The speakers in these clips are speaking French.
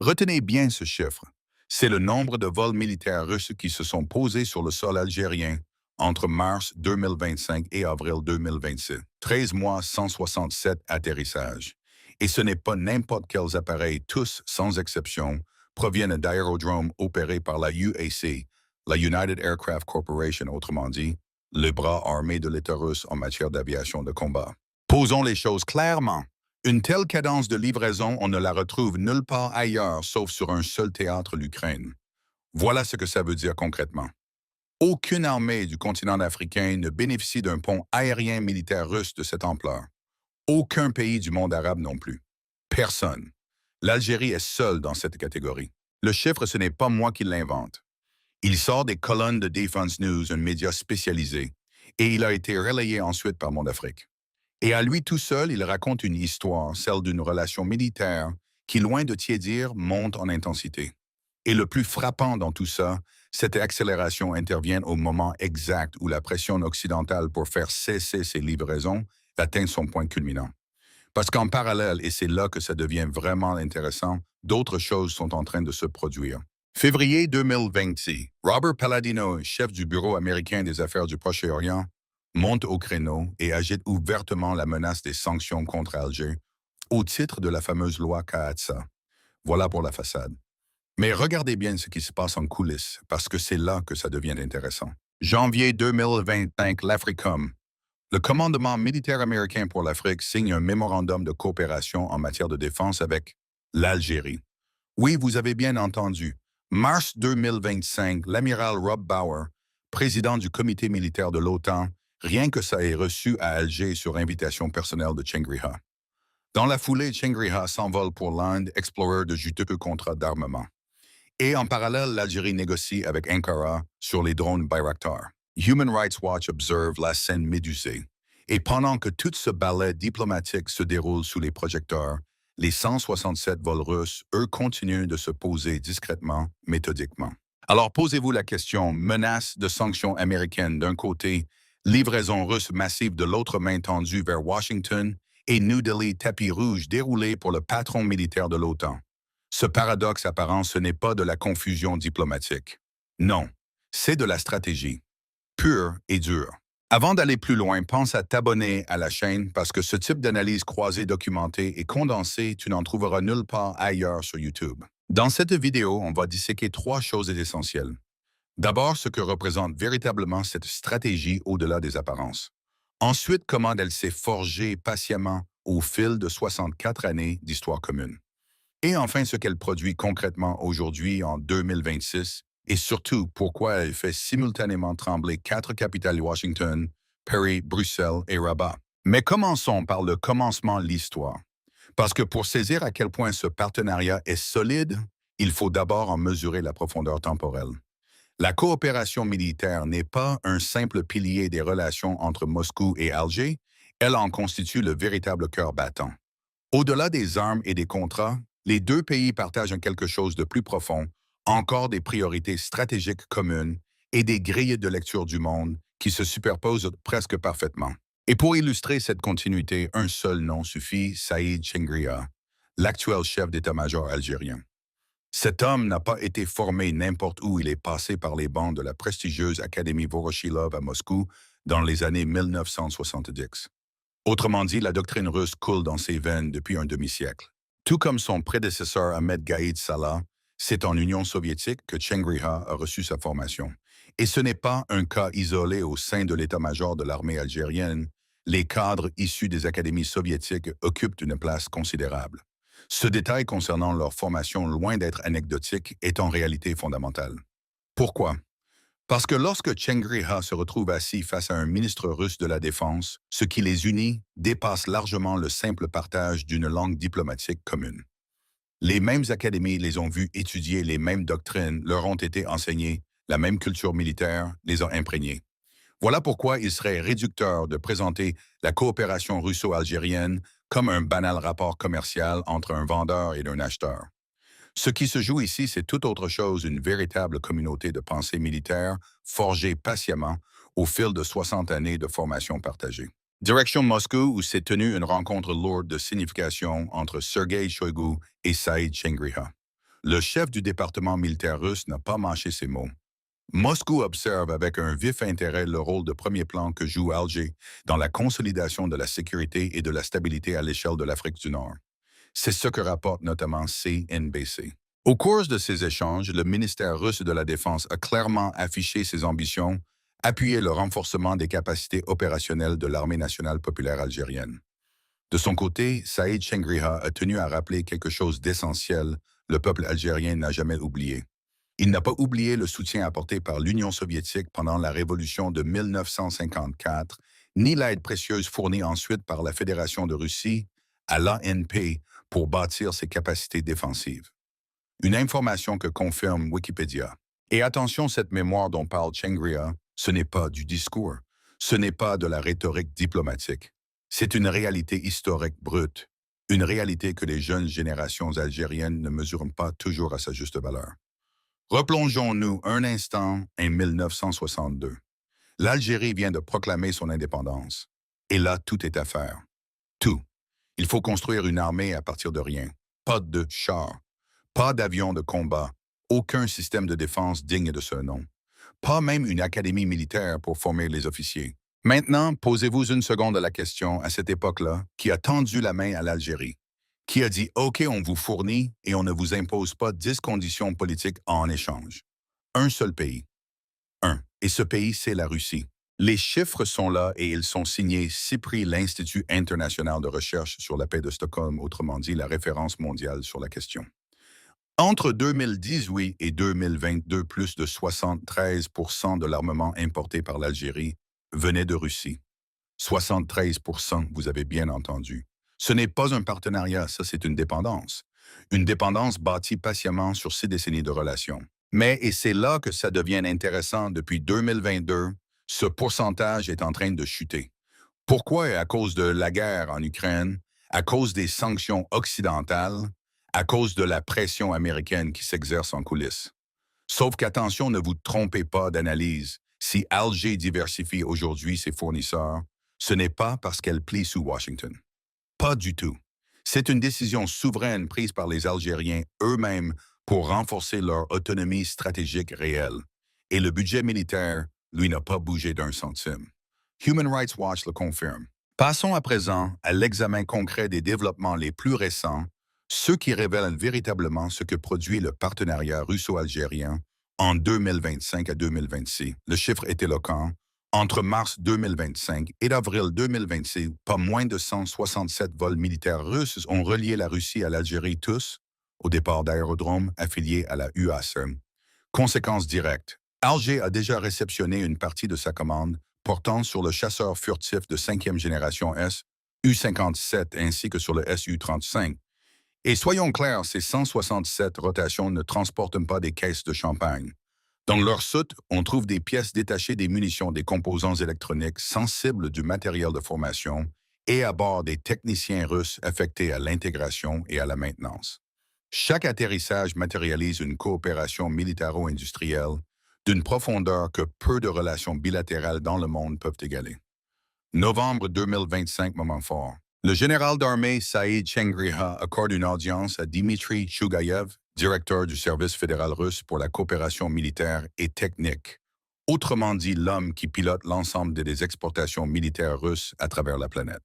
Retenez bien ce chiffre. C'est le nombre de vols militaires russes qui se sont posés sur le sol algérien entre mars 2025 et avril 2026. 13 mois, 167 atterrissages. Et ce n'est pas n'importe quels appareils, tous, sans exception, proviennent d'aérodromes opérés par la UAC, la United Aircraft Corporation, autrement dit, le bras armé de l'État russe en matière d'aviation de combat. Posons les choses clairement. Une telle cadence de livraison, on ne la retrouve nulle part ailleurs, sauf sur un seul théâtre, l'Ukraine. Voilà ce que ça veut dire concrètement. Aucune armée du continent africain ne bénéficie d'un pont aérien militaire russe de cette ampleur. Aucun pays du monde arabe non plus. Personne. L'Algérie est seule dans cette catégorie. Le chiffre, ce n'est pas moi qui l'invente. Il sort des colonnes de Defense News, un média spécialisé, et il a été relayé ensuite par Monde Afrique. Et à lui tout seul, il raconte une histoire, celle d'une relation militaire qui, loin de tiédir, monte en intensité. Et le plus frappant dans tout ça, cette accélération intervient au moment exact où la pression occidentale pour faire cesser ces livraisons atteint son point culminant. Parce qu'en parallèle, et c'est là que ça devient vraiment intéressant, d'autres choses sont en train de se produire. Février 2026, Robert Palladino, chef du Bureau américain des affaires du Proche-Orient, monte au créneau et agite ouvertement la menace des sanctions contre Alger au titre de la fameuse loi Kaatsa. Voilà pour la façade. Mais regardez bien ce qui se passe en coulisses, parce que c'est là que ça devient intéressant. Janvier 2025, l'AFRICOM. Le commandement militaire américain pour l'Afrique signe un mémorandum de coopération en matière de défense avec l'Algérie. Oui, vous avez bien entendu. Mars 2025, l'amiral Rob Bauer, président du comité militaire de l'OTAN, rien que ça est reçu à Alger sur invitation personnelle de Chengriha. Dans la foulée, Chengriha s'envole pour l'Inde, explorer de juteux contrats d'armement. Et en parallèle, l'Algérie négocie avec Ankara sur les drones Bayraktar. Human Rights Watch observe la scène médusée. Et pendant que tout ce ballet diplomatique se déroule sous les projecteurs, les 167 vols russes, eux, continuent de se poser discrètement, méthodiquement. Alors posez-vous la question, menace de sanctions américaines d'un côté, livraison russe massive de l'autre, main tendue vers Washington, et New Delhi tapis rouge déroulé pour le patron militaire de l'OTAN. Ce paradoxe apparent, ce n'est pas de la confusion diplomatique. Non, c'est de la stratégie, pure et dure. Avant d'aller plus loin, pense à t'abonner à la chaîne parce que ce type d'analyse croisée, documentée et condensée, tu n'en trouveras nulle part ailleurs sur YouTube. Dans cette vidéo, on va disséquer trois choses essentielles. D'abord, ce que représente véritablement cette stratégie au-delà des apparences. Ensuite, comment elle s'est forgée patiemment au fil de 64 années d'histoire commune. Et enfin, ce qu'elle produit concrètement aujourd'hui en 2026 et surtout pourquoi elle fait simultanément trembler quatre capitales: Washington, Paris, Bruxelles et Rabat. Mais commençons par le commencement, l'histoire. Parce que pour saisir à quel point ce partenariat est solide, il faut d'abord en mesurer la profondeur temporelle. La coopération militaire n'est pas un simple pilier des relations entre Moscou et Alger, elle en constitue le véritable cœur battant. Au-delà des armes et des contrats, les deux pays partagent quelque chose de plus profond, encore des priorités stratégiques communes et des grilles de lecture du monde qui se superposent presque parfaitement. Et pour illustrer cette continuité, un seul nom suffit: Saïd Chengria, l'actuel chef d'état-major algérien. Cet homme n'a pas été formé n'importe où, il est passé par les bancs de la prestigieuse Académie Voroshilov à Moscou dans les années 1970. Autrement dit, la doctrine russe coule dans ses veines depuis un demi-siècle. Tout comme son prédécesseur Ahmed Gaïd Salah, c'est en Union soviétique que Chengriha a reçu sa formation. Et ce n'est pas un cas isolé au sein de l'état-major de l'armée algérienne. Les cadres issus des académies soviétiques occupent une place considérable. Ce détail concernant leur formation, loin d'être anecdotique, est en réalité fondamental. Pourquoi? Parce que lorsque Chengriha se retrouve assis face à un ministre russe de la Défense, ce qui les unit dépasse largement le simple partage d'une langue diplomatique commune. Les mêmes académies les ont vus étudier les mêmes doctrines, leur ont été enseignées, la même culture militaire les a imprégnés. Voilà pourquoi il serait réducteur de présenter la coopération russo-algérienne comme un banal rapport commercial entre un vendeur et un acheteur. Ce qui se joue ici, c'est tout autre chose, une véritable communauté de pensée militaire forgée patiemment au fil de 60 années de formation partagée. Direction Moscou, où s'est tenue une rencontre lourde de signification entre Sergei Shoigu et Saïd Chengriha. Le chef du département militaire russe n'a pas mâché ses mots. Moscou observe avec un vif intérêt le rôle de premier plan que joue Alger dans la consolidation de la sécurité et de la stabilité à l'échelle de l'Afrique du Nord. C'est ce que rapporte notamment CNBC. Au cours de ces échanges, le ministère russe de la Défense a clairement affiché ses ambitions, appuyé le renforcement des capacités opérationnelles de l'armée nationale populaire algérienne. De son côté, Saïd Chengriha a tenu à rappeler quelque chose d'essentiel, le peuple algérien n'a jamais oublié. Il n'a pas oublié le soutien apporté par l'Union soviétique pendant la révolution de 1954, ni l'aide précieuse fournie ensuite par la Fédération de Russie à l'ANP pour bâtir ses capacités défensives. Une information que confirme Wikipédia. Et attention, cette mémoire dont parle Chengria, ce n'est pas du discours, ce n'est pas de la rhétorique diplomatique. C'est une réalité historique brute, une réalité que les jeunes générations algériennes ne mesurent pas toujours à sa juste valeur. Replongeons-nous un instant en 1962. L'Algérie vient de proclamer son indépendance. Et là, tout est à faire. Tout. Il faut construire une armée à partir de rien. Pas de chars, pas d'avions de combat, aucun système de défense digne de ce nom. Pas même une académie militaire pour former les officiers. Maintenant, posez-vous une seconde la question à cette époque-là, qui a tendu la main à l'Algérie, qui a dit « OK, on vous fournit et on ne vous impose pas 10 conditions politiques en échange. » Un seul pays. Un. Et ce pays, c'est la Russie. Les chiffres sont là et ils sont signés CIPRI, l'Institut international de recherche sur la paix de Stockholm, autrement dit la référence mondiale sur la question. Entre 2018 et 2022, plus de 73% de l'armement importé par l'Algérie venait de Russie. 73%, vous avez bien entendu. Ce n'est pas un partenariat, ça c'est une dépendance. Une dépendance bâtie patiemment sur 6 décennies de relations. Mais, et c'est là que ça devient intéressant, depuis 2022, ce pourcentage est en train de chuter. Pourquoi? À cause de la guerre en Ukraine, à cause des sanctions occidentales, à cause de la pression américaine qui s'exerce en coulisses. Sauf qu'attention, ne vous trompez pas d'analyse. Si Alger diversifie aujourd'hui ses fournisseurs, ce n'est pas parce qu'elle plie sous Washington. Pas du tout. C'est une décision souveraine prise par les Algériens eux-mêmes pour renforcer leur autonomie stratégique réelle. Et le budget militaire, lui, n'a pas bougé d'un centime. Human Rights Watch le confirme. Passons à présent à l'examen concret des développements les plus récents, ceux qui révèlent véritablement ce que produit le partenariat russo-algérien en 2025 à 2026. Le chiffre est éloquent. Entre mars 2025 et avril 2026, pas moins de 167 vols militaires russes ont relié la Russie à l'Algérie, tous au départ d'aérodromes affiliés à la UASM. Conséquence directe, Alger a déjà réceptionné une partie de sa commande portant sur le chasseur furtif de 5e génération S, U-57, ainsi que sur le Su-35. Et soyons clairs, ces 167 rotations ne transportent pas des caisses de champagne. Dans leur soute, on trouve des pièces détachées des munitions, des composants électroniques sensibles du matériel de formation et à bord des techniciens russes affectés à l'intégration et à la maintenance. Chaque atterrissage matérialise une coopération militaro-industrielle d'une profondeur que peu de relations bilatérales dans le monde peuvent égaler. Novembre 2025, moment fort. Le général d'armée Saïd Chengriha accorde une audience à Dmitry Chougaïev, directeur du service fédéral russe pour la coopération militaire et technique, autrement dit l'homme qui pilote l'ensemble des exportations militaires russes à travers la planète.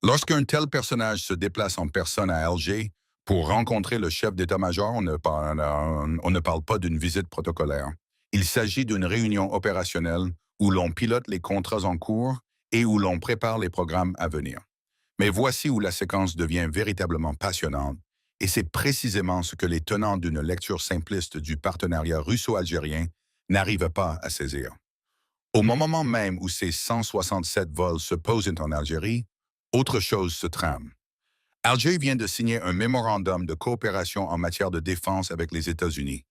Lorsqu'un tel personnage se déplace en personne à Alger pour rencontrer le chef d'état-major, on ne parle pas d'une visite protocolaire. Il s'agit d'une réunion opérationnelle où l'on pilote les contrats en cours et où l'on prépare les programmes à venir. Mais voici où la séquence devient véritablement passionnante, et c'est précisément ce que les tenants d'une lecture simpliste du partenariat russo-algérien n'arrivent pas à saisir. Au moment même où ces 167 vols se posent en Algérie, autre chose se trame. Alger vient de signer un mémorandum de coopération en matière de défense avec les États-Unis.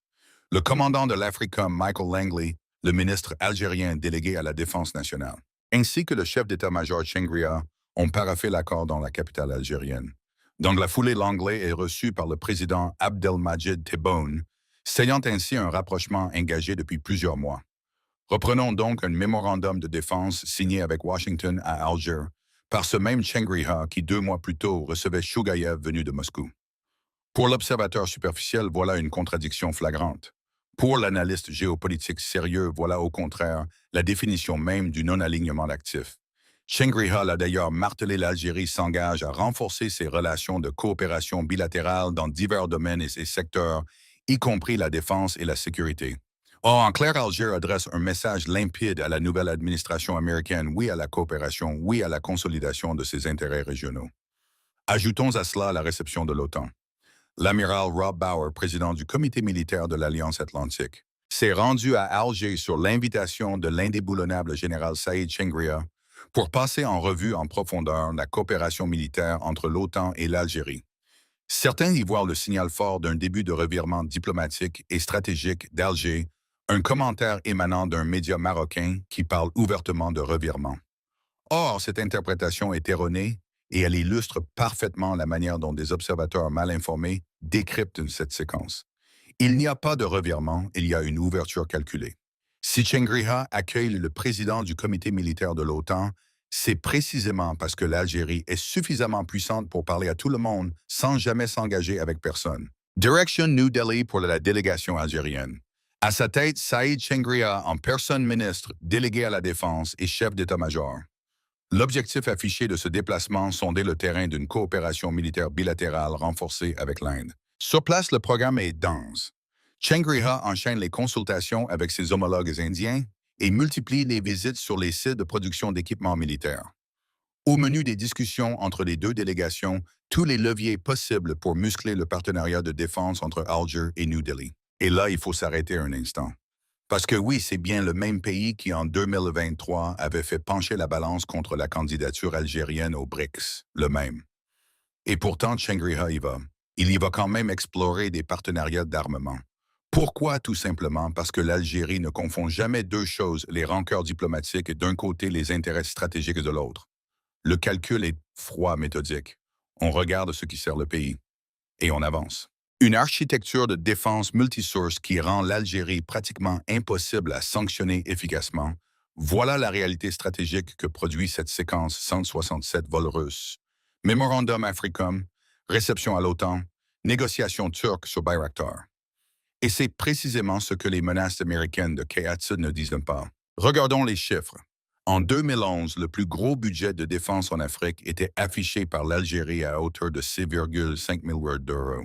Le commandant de l'AFRICOM, Michael Langley, le ministre algérien délégué à la défense nationale, ainsi que le chef d'état-major Chengria, ont paraphé l'accord dans la capitale algérienne. Dans la foulée, Langley est reçu par le président Abdelmadjid Tebboune, sayant ainsi un rapprochement engagé depuis plusieurs mois. Reprenons donc un mémorandum de défense signé avec Washington à Alger par ce même Chengriha qui 2 mois plus tôt recevait Chougaïev venu de Moscou. Pour l'observateur superficiel, voilà une contradiction flagrante. Pour l'analyste géopolitique sérieux, voilà au contraire la définition même du non-alignement d'actifs. Shangri-La a d'ailleurs martelé l'Algérie s'engage à renforcer ses relations de coopération bilatérale dans divers domaines et secteurs, y compris la défense et la sécurité. Or, en clair, Alger adresse un message limpide à la nouvelle administration américaine, oui à la coopération, oui à la consolidation de ses intérêts régionaux. Ajoutons à cela la réception de l'OTAN. L'amiral Rob Bauer, président du comité militaire de l'Alliance Atlantique, s'est rendu à Alger sur l'invitation de l'indéboulonnable général Saïd Chengria pour passer en revue en profondeur la coopération militaire entre l'OTAN et l'Algérie. Certains y voient le signal fort d'un début de revirement diplomatique et stratégique d'Alger, un commentaire émanant d'un média marocain qui parle ouvertement de revirement. Or, cette interprétation est erronée et elle illustre parfaitement la manière dont des observateurs mal informés décryptent cette séquence. Il n'y a pas de revirement, il y a une ouverture calculée. Si Chengriha accueille le président du comité militaire de l'OTAN, c'est précisément parce que l'Algérie est suffisamment puissante pour parler à tout le monde sans jamais s'engager avec personne. Direction New Delhi pour la délégation algérienne. À sa tête, Saïd Chengriha en personne ministre, délégué à la défense et chef d'état-major. L'objectif affiché de ce déplacement, sonder le terrain d'une coopération militaire bilatérale renforcée avec l'Inde. Sur place, le programme est dense. Chengriha enchaîne les consultations avec ses homologues indiens et multiplie les visites sur les sites de production d'équipements militaires. Au menu des discussions entre les deux délégations, tous les leviers possibles pour muscler le partenariat de défense entre Alger et New Delhi. Et là, il faut s'arrêter un instant. Parce que oui, c'est bien le même pays qui, en 2023, avait fait pencher la balance contre la candidature algérienne aux BRICS, le même. Et pourtant, Chengriha y va. Il y va quand même explorer des partenariats d'armement. Pourquoi? Tout simplement parce que l'Algérie ne confond jamais deux choses, les rancœurs diplomatiques et d'un côté les intérêts stratégiques de l'autre. Le calcul est froid, méthodique. On regarde ce qui sert le pays. Et on avance. Une architecture de défense multisource qui rend l'Algérie pratiquement impossible à sanctionner efficacement, voilà la réalité stratégique que produit cette séquence 167 vols russes. Memorandum Africum, réception à l'OTAN, négociations turques sur Bayraktar. Et c'est précisément ce que les menaces américaines de Kayatsu ne disent pas. Regardons les chiffres. En 2011, le plus gros budget de défense en Afrique était affiché par l'Algérie à hauteur de 6,5 milliards d'euros.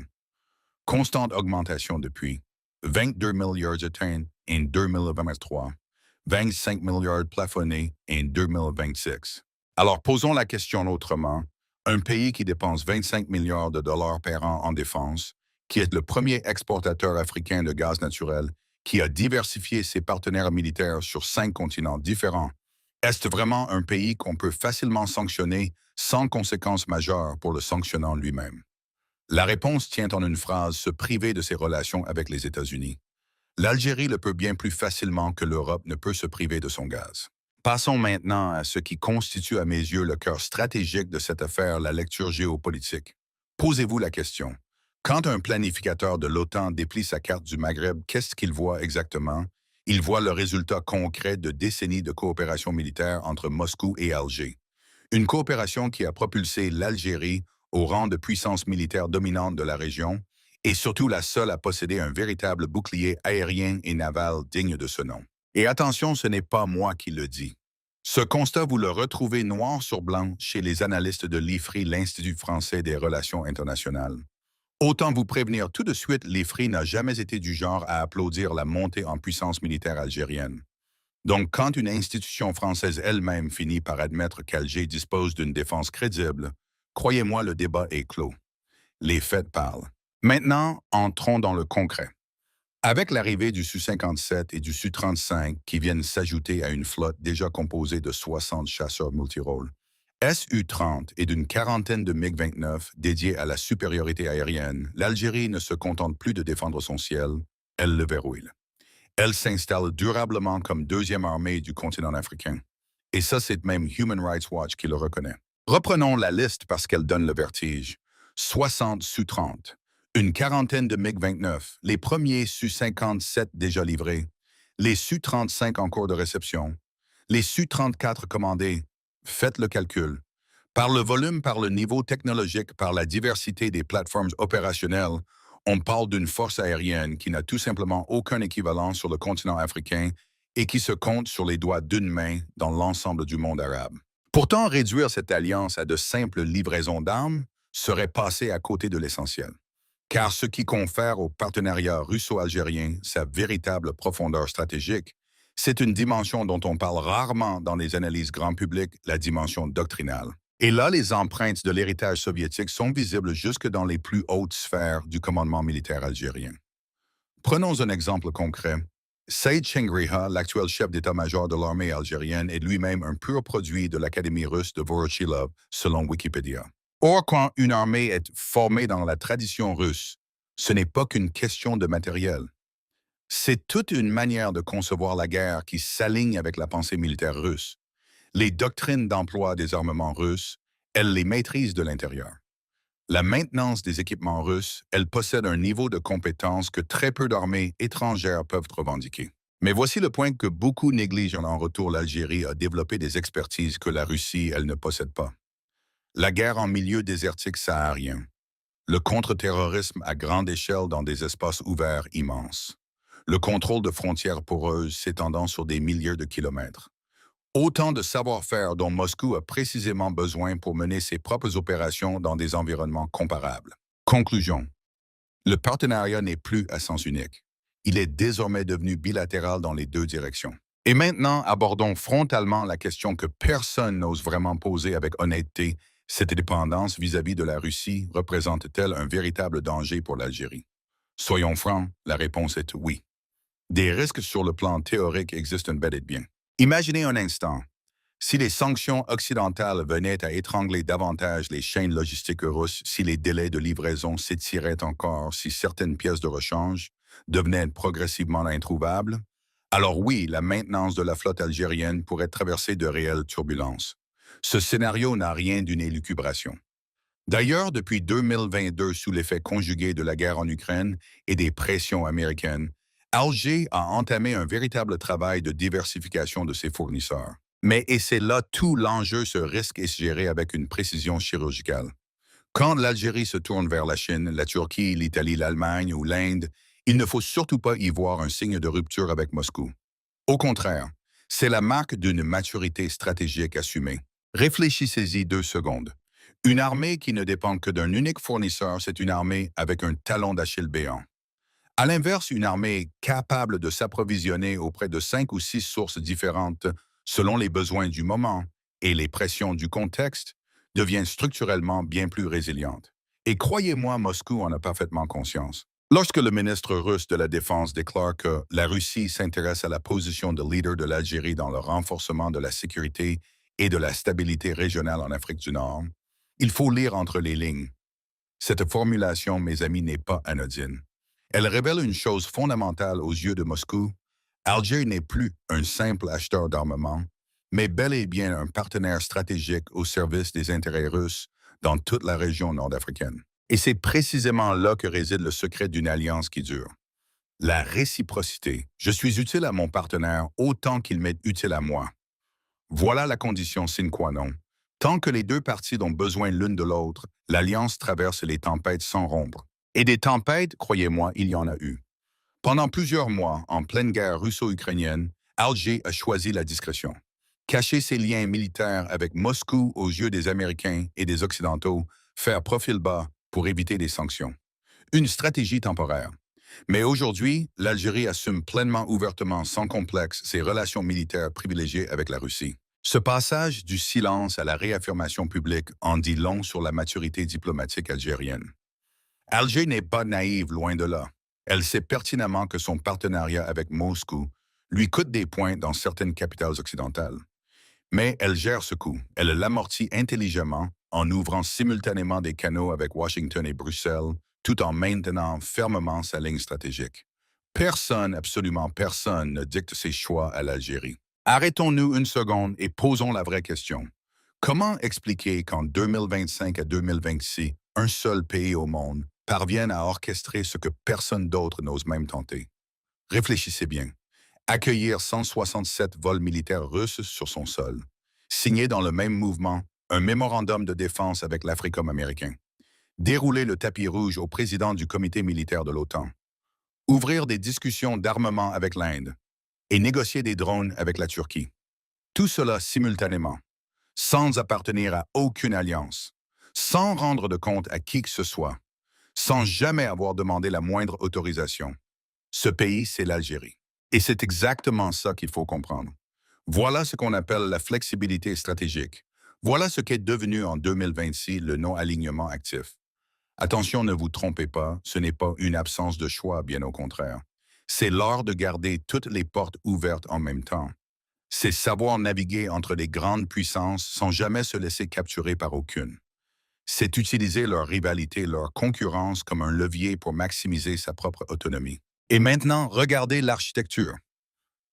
Constante augmentation depuis. 22 milliards atteints en 2023, 25 milliards plafonnés en 2026. Alors posons la question autrement. Un pays qui dépense 25 milliards de dollars par an en défense, qui est le premier exportateur africain de gaz naturel, qui a diversifié ses partenaires militaires sur 5 continents différents, est-ce vraiment un pays qu'on peut facilement sanctionner sans conséquences majeures pour le sanctionnant lui-même? La réponse tient en une phrase, se priver de ses relations avec les États-Unis. L'Algérie le peut bien plus facilement que l'Europe ne peut se priver de son gaz. Passons maintenant à ce qui constitue à mes yeux le cœur stratégique de cette affaire, la lecture géopolitique. Posez-vous la question. Quand un planificateur de l'OTAN déplie sa carte du Maghreb, qu'est-ce qu'il voit exactement? Il voit le résultat concret de décennies de coopération militaire entre Moscou et Alger. Une coopération qui a propulsé l'Algérie au rang de puissance militaire dominante de la région et surtout la seule à posséder un véritable bouclier aérien et naval digne de ce nom. Et attention, ce n'est pas moi qui le dis. Ce constat, vous le retrouvez noir sur blanc chez les analystes de l'IFRI, l'Institut français des relations internationales. Autant vous prévenir tout de suite, l'IFRI n'a jamais été du genre à applaudir la montée en puissance militaire algérienne. Donc, quand une institution française elle-même finit par admettre qu'Alger dispose d'une défense crédible, croyez-moi, le débat est clos. Les faits parlent. Maintenant, entrons dans le concret. Avec l'arrivée du Su-57 et du Su-35 qui viennent s'ajouter à une flotte déjà composée de 60 chasseurs multirôles, Su-30 et d'une quarantaine de MiG-29 dédiés à la supériorité aérienne, l'Algérie ne se contente plus de défendre son ciel, elle le verrouille. Elle s'installe durablement comme deuxième armée du continent africain. Et ça, c'est même Human Rights Watch qui le reconnaît. Reprenons la liste parce qu'elle donne le vertige. 60 Su-30, une quarantaine de MiG-29, les premiers Su-57 déjà livrés, les Su-35 en cours de réception, les Su-34 commandés. Faites le calcul. Par le volume, par le niveau technologique, par la diversité des plateformes opérationnelles, on parle d'une force aérienne qui n'a tout simplement aucun équivalent sur le continent africain et qui se compte sur les doigts d'une main dans l'ensemble du monde arabe. Pourtant, réduire cette alliance à de simples livraisons d'armes serait passer à côté de l'essentiel. Car ce qui confère au partenariat russo-algérien sa véritable profondeur stratégique, c'est une dimension dont on parle rarement dans les analyses grand public, la dimension doctrinale. Et là, les empreintes de l'héritage soviétique sont visibles jusque dans les plus hautes sphères du commandement militaire algérien. Prenons un exemple concret. Saïd Chengriha, l'actuel chef d'état-major de l'armée algérienne, est lui-même un pur produit de l'Académie russe de Vorochilov, selon Wikipédia. Or, quand une armée est formée dans la tradition russe, ce n'est pas qu'une question de matériel. C'est toute une manière de concevoir la guerre qui s'aligne avec la pensée militaire russe. Les doctrines d'emploi des armements russes, elles les maîtrisent de l'intérieur. La maintenance des équipements russes, elle possède un niveau de compétence que très peu d'armées étrangères peuvent revendiquer. Mais voici le point que beaucoup négligent en retour. L'Algérie a développé des expertises que la Russie, elle ne possède pas. La guerre en milieu désertique saharien. Le contre-terrorisme à grande échelle dans des espaces ouverts immenses. Le contrôle de frontières poreuses s'étendant sur des milliers de kilomètres. Autant de savoir-faire dont Moscou a précisément besoin pour mener ses propres opérations dans des environnements comparables. Conclusion. Le partenariat n'est plus à sens unique. Il est désormais devenu bilatéral dans les deux directions. Et maintenant, abordons frontalement la question que personne n'ose vraiment poser avec honnêteté. Cette dépendance vis-à-vis de la Russie représente-t-elle un véritable danger pour l'Algérie? Soyons francs, la réponse est oui. Des risques sur le plan théorique existent bel et bien. Imaginez un instant, si les sanctions occidentales venaient à étrangler davantage les chaînes logistiques russes, si les délais de livraison s'étiraient encore, si certaines pièces de rechange devenaient progressivement introuvables, alors oui, la maintenance de la flotte algérienne pourrait traverser de réelles turbulences. Ce scénario n'a rien d'une élucubration. D'ailleurs, depuis 2022, sous l'effet conjugué de la guerre en Ukraine et des pressions américaines, Alger a entamé un véritable travail de diversification de ses fournisseurs. Et c'est là tout l'enjeu, ce risque est géré avec une précision chirurgicale. Quand l'Algérie se tourne vers la Chine, la Turquie, l'Italie, l'Allemagne ou l'Inde, il ne faut surtout pas y voir un signe de rupture avec Moscou. Au contraire, c'est la marque d'une maturité stratégique assumée. Réfléchissez-y 2 secondes. Une armée qui ne dépend que d'un unique fournisseur, c'est une armée avec un talon d'Achille béant. À l'inverse, une armée capable de s'approvisionner auprès de 5 ou 6 sources différentes selon les besoins du moment et les pressions du contexte devient structurellement bien plus résiliente. Et croyez-moi, Moscou en a parfaitement conscience. Lorsque le ministre russe de la Défense déclare que la Russie s'intéresse à la position de leader de l'Algérie dans le renforcement de la sécurité et de la stabilité régionale en Afrique du Nord, il faut lire entre les lignes. Cette formulation, mes amis, n'est pas anodine. Elle révèle une chose fondamentale aux yeux de Moscou. Alger n'est plus un simple acheteur d'armement, mais bel et bien un partenaire stratégique au service des intérêts russes dans toute la région nord-africaine. Et c'est précisément là que réside le secret d'une alliance qui dure. La réciprocité. Je suis utile à mon partenaire autant qu'il m'est utile à moi. Voilà la condition sine qua non. Tant que les deux parties ont besoin l'une de l'autre, l'alliance traverse les tempêtes sans rompre. Et des tempêtes, croyez-moi, il y en a eu. Pendant plusieurs mois, en pleine guerre russo-ukrainienne, Alger a choisi la discrétion. Cacher ses liens militaires avec Moscou aux yeux des Américains et des Occidentaux, faire profil bas pour éviter des sanctions. Une stratégie temporaire. Mais aujourd'hui, l'Algérie assume pleinement, ouvertement, sans complexe, ses relations militaires privilégiées avec la Russie. Ce passage du silence à la réaffirmation publique en dit long sur la maturité diplomatique algérienne. Alger n'est pas naïve, loin de là. Elle sait pertinemment que son partenariat avec Moscou lui coûte des points dans certaines capitales occidentales. Mais elle gère ce coût. Elle l'amortit intelligemment en ouvrant simultanément des canaux avec Washington et Bruxelles, tout en maintenant fermement sa ligne stratégique. Personne, absolument personne, ne dicte ses choix à l'Algérie. Arrêtons-nous une seconde et posons la vraie question. Comment expliquer qu'en 2025 à 2026, un seul pays au monde parvienne à orchestrer ce que personne d'autre n'ose même tenter? Réfléchissez bien. Accueillir 167 vols militaires russes sur son sol, signer dans le même mouvement un mémorandum de défense avec l'Africom américain, dérouler le tapis rouge au président du comité militaire de l'OTAN, ouvrir des discussions d'armement avec l'Inde et négocier des drones avec la Turquie. Tout cela simultanément, sans appartenir à aucune alliance, sans rendre de compte à qui que ce soit, sans jamais avoir demandé la moindre autorisation. Ce pays, c'est l'Algérie. Et c'est exactement ça qu'il faut comprendre. Voilà ce qu'on appelle la flexibilité stratégique. Voilà ce qu'est devenu en 2026 le non-alignement actif. Attention, ne vous trompez pas, ce n'est pas une absence de choix, bien au contraire. C'est l'art de garder toutes les portes ouvertes en même temps. C'est savoir naviguer entre les grandes puissances sans jamais se laisser capturer par aucune. C'est utiliser leur rivalité, leur concurrence comme un levier pour maximiser sa propre autonomie. Et maintenant, regardez l'architecture.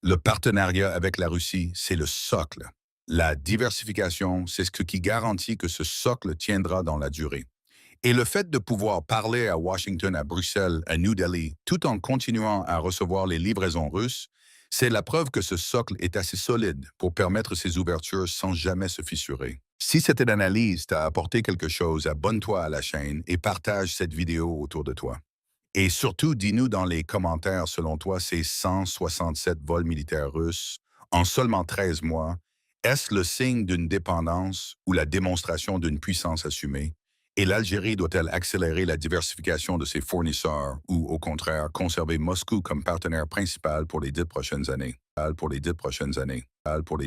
Le partenariat avec la Russie, c'est le socle. La diversification, c'est ce qui garantit que ce socle tiendra dans la durée. Et le fait de pouvoir parler à Washington, à Bruxelles, à New Delhi, tout en continuant à recevoir les livraisons russes, c'est la preuve que ce socle est assez solide pour permettre ces ouvertures sans jamais se fissurer. Si cette analyse t'a apporté quelque chose, abonne-toi à la chaîne et partage cette vidéo autour de toi. Et surtout, dis-nous dans les commentaires, selon toi, ces 167 vols militaires russes en seulement 13 mois, est-ce le signe d'une dépendance ou la démonstration d'une puissance assumée? Et l'Algérie doit-elle accélérer la diversification de ses fournisseurs ou, au contraire, conserver Moscou comme partenaire principal pour les 10 prochaines années?